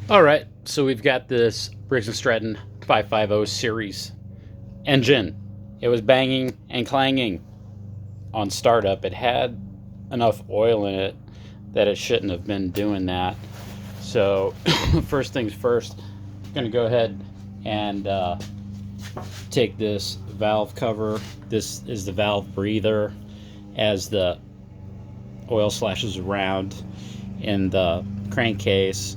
All right, so we've got this Briggs and Stratton 550 series engine. It was banging and clanging on startup. It had enough oil in it that it shouldn't have been doing that. So first things first, I'm going to go ahead and take this valve cover. This is the valve breather. As the oil slashes around in the crankcase,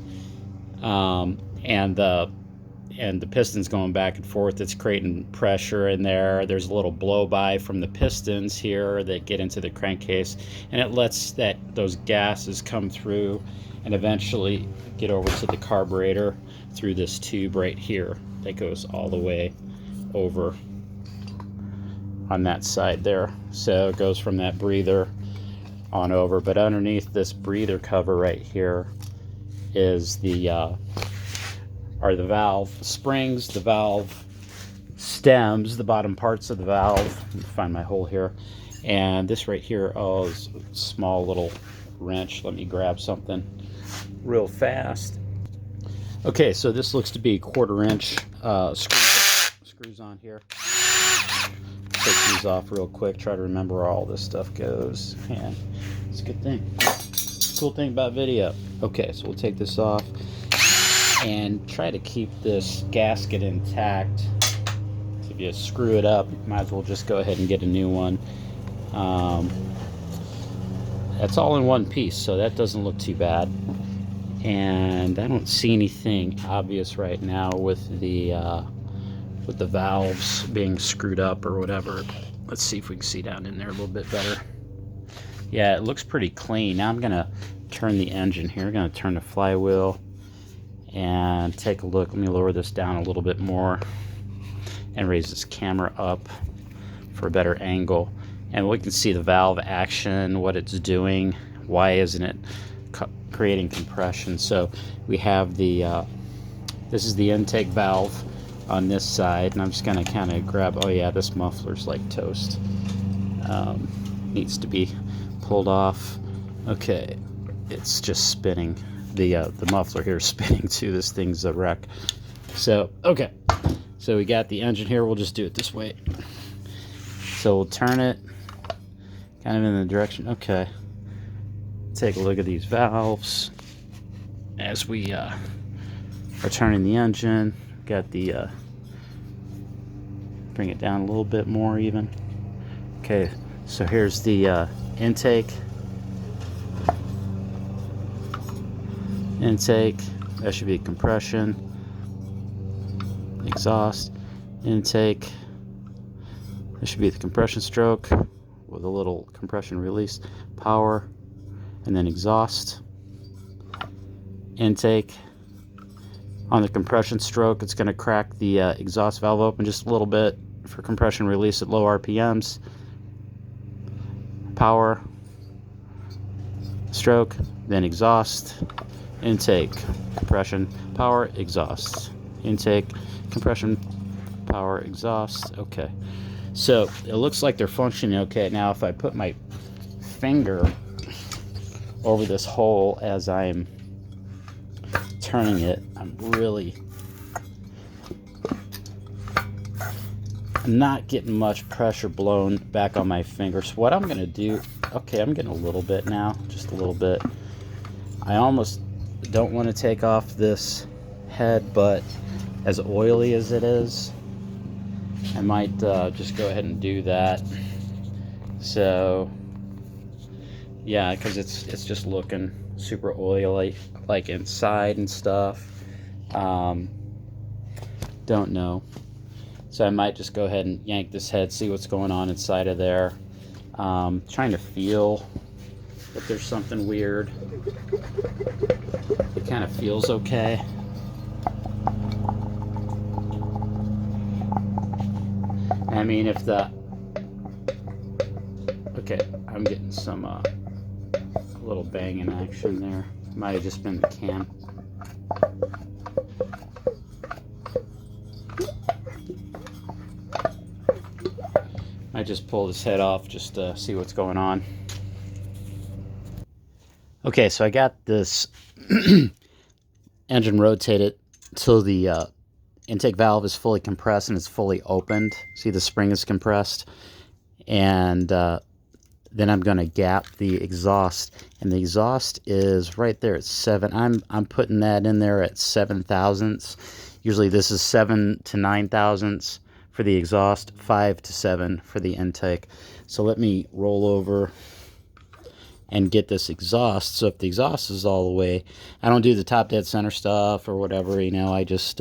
and the pistons going back and forth, it's creating pressure in there. There's a little blow by from the pistons here that get into the crankcase, and it lets those gases come through and eventually get over to the carburetor through this tube right here that goes all the way over on that side there. So it goes from that breather on over, but underneath this breather cover right here is the are the valve springs, the valve stems, the bottom parts of the valve. Let me find my hole here. And this right here, oh, is a small little wrench. Let me grab something real fast. Okay, so this looks to be 1/4 inch screws on here. Take these off real quick, try to remember where all this stuff goes. Man, it's a good thing. Cool thing about video. Okay, so we'll take this off and try to keep this gasket intact. So if you screw it up, you might as well just go ahead and get a new one. That's all in one piece, so that doesn't look too bad. And I don't see anything obvious right now with the valves being screwed up or whatever. Let's see if we can see down in there a little bit better. Yeah, it looks pretty clean. Now I'm gonna turn the engine here. I'm gonna turn the flywheel and take a look. Let me lower this down a little bit more and raise this camera up for a better angle. And we can see the valve action, what it's doing. Why isn't it creating compression? So we have the, this is the intake valve on this side, and I'm just gonna kind of grab, oh yeah, this muffler's like toast. Needs to be pulled off. Okay, it's just spinning. The muffler here is spinning too. This thing's a wreck. So, okay, so we got the engine here. We'll just do it this way. So we'll turn it kind of in the direction. Okay, take a look at these valves as we are turning the engine. Got the bring it down a little bit more even. Okay, so here's the intake, that should be compression, exhaust, intake, that should be the compression stroke with a little compression release, power, and then exhaust, intake. On the compression stroke, it's going to crack the exhaust valve open just a little bit for compression release at low RPMs. Power, stroke, then exhaust, intake, compression, power, exhaust, intake, compression, power, exhaust. Okay, so it looks like they're functioning okay. Now if I put my finger over this hole as I'm turning it, I'm not getting much pressure blown back on my finger. So what I'm going to do, okay, I'm getting a little bit now, just a little bit. I almost don't want to take off this head, but as oily as it is, I might just go ahead and do that. So yeah, because it's just looking super oily, like inside and stuff. Don't know. So I might just go ahead and yank this head, see what's going on inside of there. Trying to feel if there's something weird. It kind of feels okay. I mean, if the, okay, I'm getting some a little banging action there. Might have just been the cam. I just pull this head off just to see what's going on. Okay, so I got this engine rotate it till the intake valve is fully compressed and it's fully opened. See, the spring is compressed. And then I'm going to gap the exhaust, and the exhaust is right there at 7. I'm putting that in there at 7 thousandths. Usually this is 7 to 9 thousandths for the exhaust, 5 to 7 for the intake. So let me roll over and get this exhaust. So if the exhaust is all the way, I don't do the top dead center stuff or whatever, you know. I just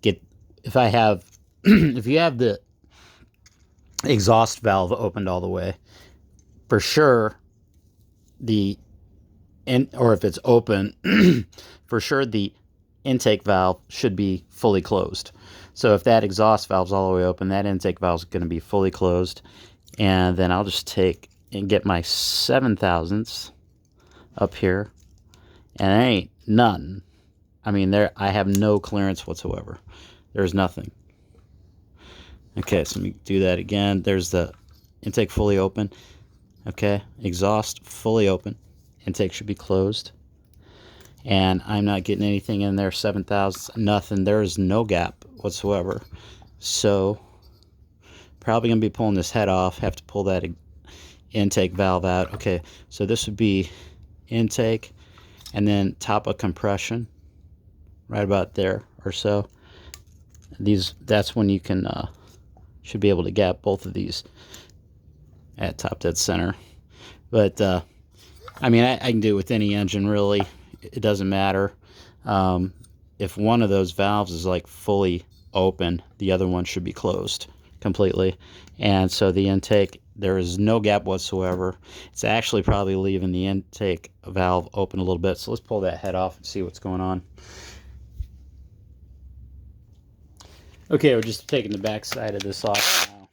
get, if I have if you have the exhaust valve opened all the way, for sure or if it's open, for sure the intake valve should be fully closed. So if that exhaust valve's all the way open, that intake valve's going to be fully closed. And then I'll just take and get my 7 thousandths up here, and there ain't none. I mean, I have no clearance whatsoever. There's nothing. Okay, so let me do that again. There's the intake fully open. Okay, exhaust fully open. Intake should be closed. And I'm not getting anything in there. 7 thousandths, nothing. There is no gap whatsoever. So probably going to be pulling this head off. Have to pull that intake valve out. Okay, so this would be intake and then top of compression right about there or so. That's when you can should be able to gap both of these at top dead center. But I mean, I can do it with any engine really. It doesn't matter. If one of those valves is like fully open, the other one should be closed completely. And so the intake, there is no gap whatsoever. It's actually probably leaving the intake valve open a little bit. So let's pull that head off and see what's going on. Okay, we're just taking the back side of this off now.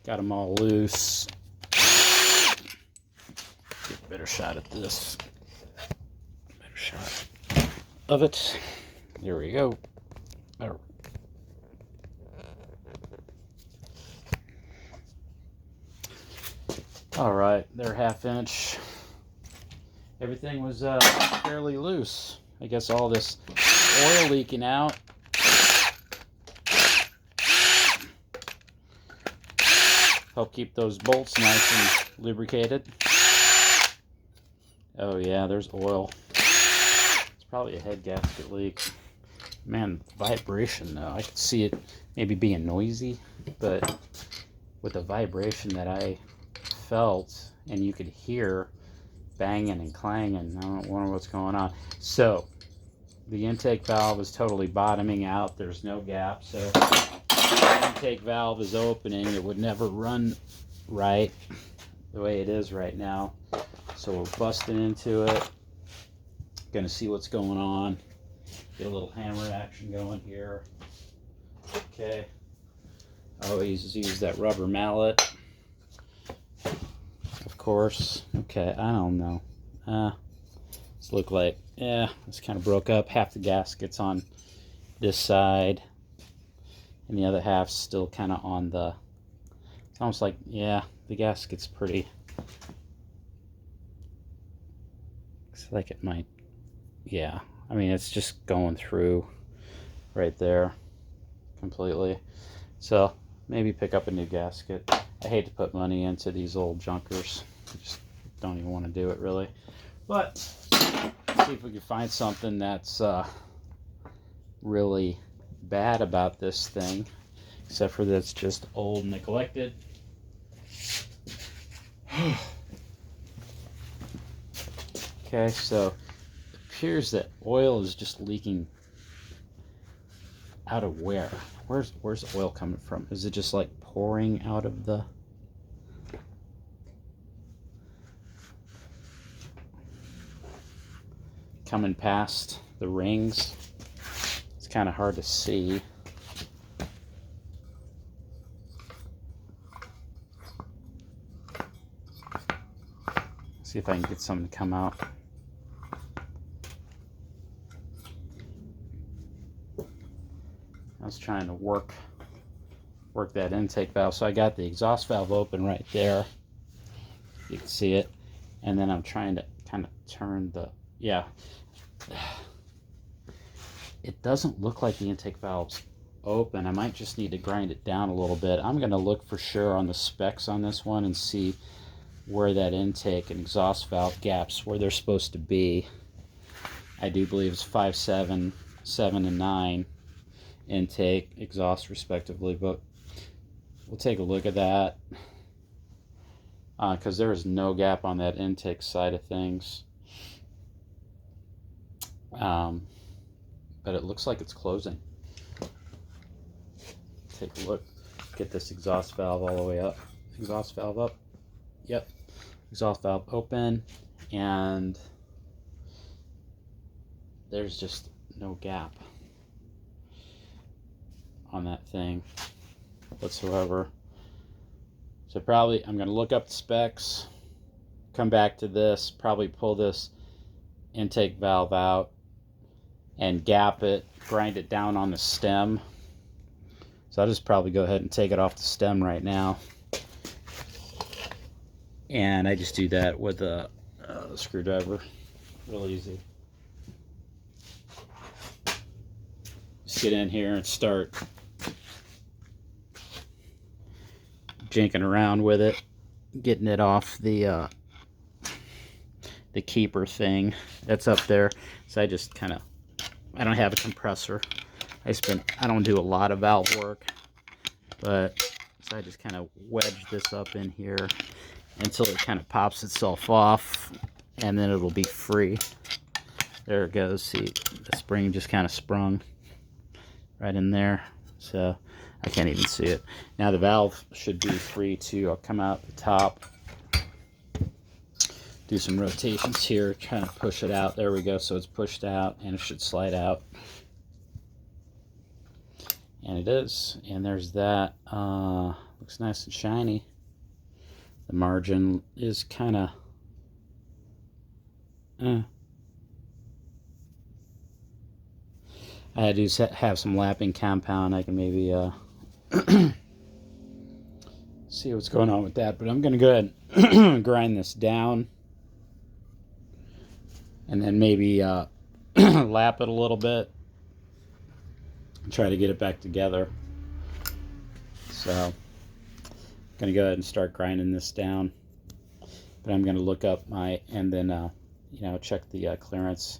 Got them all loose. Get a better shot at this. Better shot of it. There we go. There. All right, they're 1/2 inch. Everything was fairly loose. I guess all this oil leaking out. Help keep those bolts nice and lubricated. Oh yeah, there's oil. It's probably a head gasket leak. Man, vibration though. I could see it maybe being noisy, but with the vibration that I felt, and you could hear banging and clanging, I don't wonder what's going on. So the intake valve is totally bottoming out. There's no gap. So the intake valve is opening. It would never run right the way it is right now. So we're busting into it. Gonna see what's going on. Get a little hammer action going here. Okay. Always use that rubber mallet. Of course. Okay, I don't know. This look like, yeah, it's kind of broke up. Half the gasket's on this side, and the other half's still kind of on the, it's almost like, yeah, the gasket's pretty, looks like it might, yeah, I mean, it's just going through right there completely. So maybe pick up a new gasket. I hate to put money into these old junkers. I just don't even want to do it really. But see if we can find something that's really bad about this thing, except for that it's just old and neglected. Okay, so it appears that oil is just leaking out of where? Where's the oil coming from? Is it just like pouring out of the... coming past the rings? It's kind of hard to see. See if I can get something to come out. I was trying to work that intake valve. So I got the exhaust valve open right there. You can see it. And then I'm trying to kind of turn the, yeah. it doesn't look like the intake valve's open. I might just need to grind it down a little bit. I'm going to look for sure on the specs on this one and see where that intake and exhaust valve gaps, where they're supposed to be. I do believe it's 5.7, 7, and 9 intake, exhaust respectively, but we'll take a look at that because there is no gap on that intake side of things. But it looks like it's closing. Take a look. Get this exhaust valve all the way up. Exhaust valve up. Yep. Exhaust valve open, and there's just no gap on that thing whatsoever. So probably I'm going to look up the specs, come back to this, probably pull this intake valve out and gap it, grind it down on the stem. So I'll just probably go ahead and take it off the stem right now. And I just do that with a screwdriver. Real easy. Just get in here and start jinking around with it, getting it off the keeper thing that's up there. So I just kind of, I don't have a compressor. I don't do a lot of valve work, but so I just kind of wedge this up in here until it kind of pops itself off, and then it'll be free. There it goes. See, the spring just kind of sprung right in there, so I can't even see it. Now the valve should be free too. I'll come out the top, do some rotations here, kind of push it out. There we go. So it's pushed out and it should slide out. And it is. And there's that. Looks nice and shiny. The margin is kind of I do have some lapping compound. I can maybe see what's going on with that, but I'm going to go ahead and grind this down and then maybe lap it a little bit and try to get it back together. So I'm going to go ahead and start grinding this down, but I'm going to look up and then check the clearance.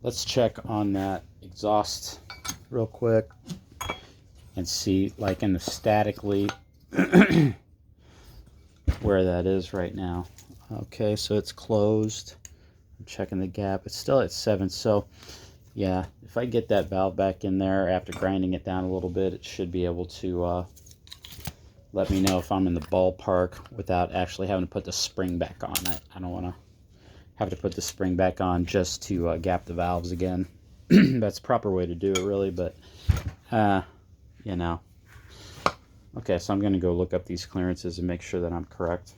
Let's check on that exhaust real quick and see, like, in the statically where that is right now. Okay, so it's closed. I'm checking the gap. It's still at 7. So yeah, if I get that valve back in there after grinding it down a little bit, it should be able to let me know if I'm in the ballpark without actually having to put the spring back on. I don't want to have to put the spring back on just to gap the valves again. That's the proper way to do it, really, but Okay, so I'm going to go look up these clearances and make sure that I'm correct.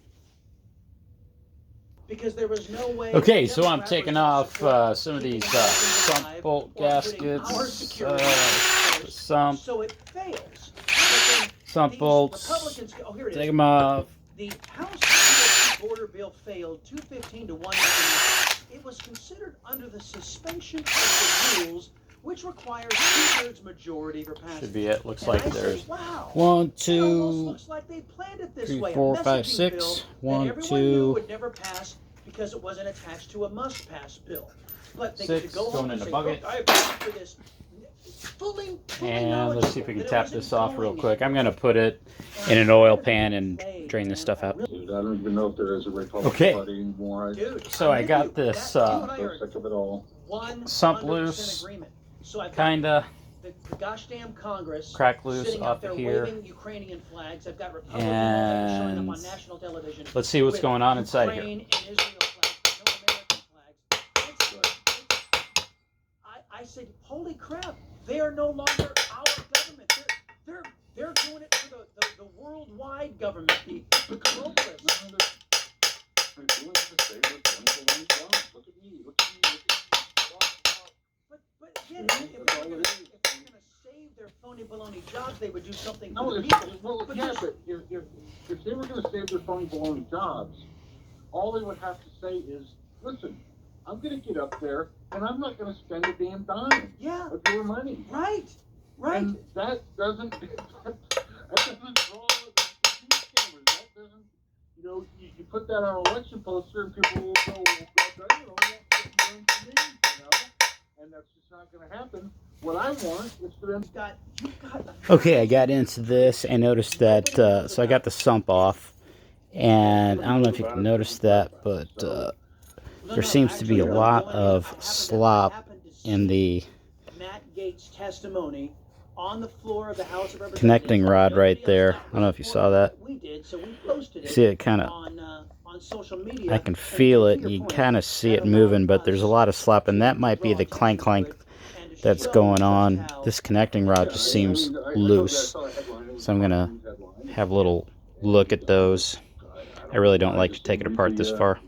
Because there was no way. Okay, so I'm taking off some of these sump bolt gaskets, So it fails. sump bolts, take them off. The House border bill failed 215 to 1. It was considered under the suspension of the rules, which requires 2/3 majority for passage. Should be it. Looks like there's wow, 1, 2, looks like they planned it this 3, way. 4, A 5, messaging 6. bill 1, that everyone knew 2. would never pass because it wasn't attached to a must-pass bill. But they 6 could go going home in and the say, bucket. "Look, I applied for this." And let's see if we can tap this off real quick. I'm going to put it in an oil pan and drain this stuff out. Dude, I don't even know if there is a Republican Okay. Party anymore. So I got this I'm sick of it all. sump loose, kind of the gosh damn Congress crack loose sitting off out there of here. waving Ukrainian flags. I've got Republican flags showing And up on national television. let's see what's with going on inside here. Ukraine and Israel flags, no American flags. I said, holy crap! They are no longer our government. They're doing it for the worldwide government, the globalists. They're doing it to save their phony jobs. Look at me. Look at me. But again, if they're going to save their phony baloney jobs, they would do something No, for the people. but if they were going to save their phony baloney jobs, all they would have to say is, listen, I'm gonna get up there and I'm not gonna spend a damn dime Yeah, of your money. right, right. And that doesn't draw the speed cameras. That doesn't, you know, you put that on an election poster and people will go, well, God, you know, that's done for me, you know, and that's just not going to happen. What I want is for them. Okay, I got into this and noticed that, so I got the sump off, and I don't know if you can notice that, but there seems to be a lot of slop in the Matt Gates' testimony on the floor of the House of Representatives. connecting rod right there. I don't know if you saw that. We did, so we posted it. See it kind of, on social media. I can feel it, and you kind of see it moving, but there's a lot of slop, and that might be the clank clank that's going on. This connecting rod just seems loose, so I'm gonna have a little look at those. I really don't like to take it apart this far.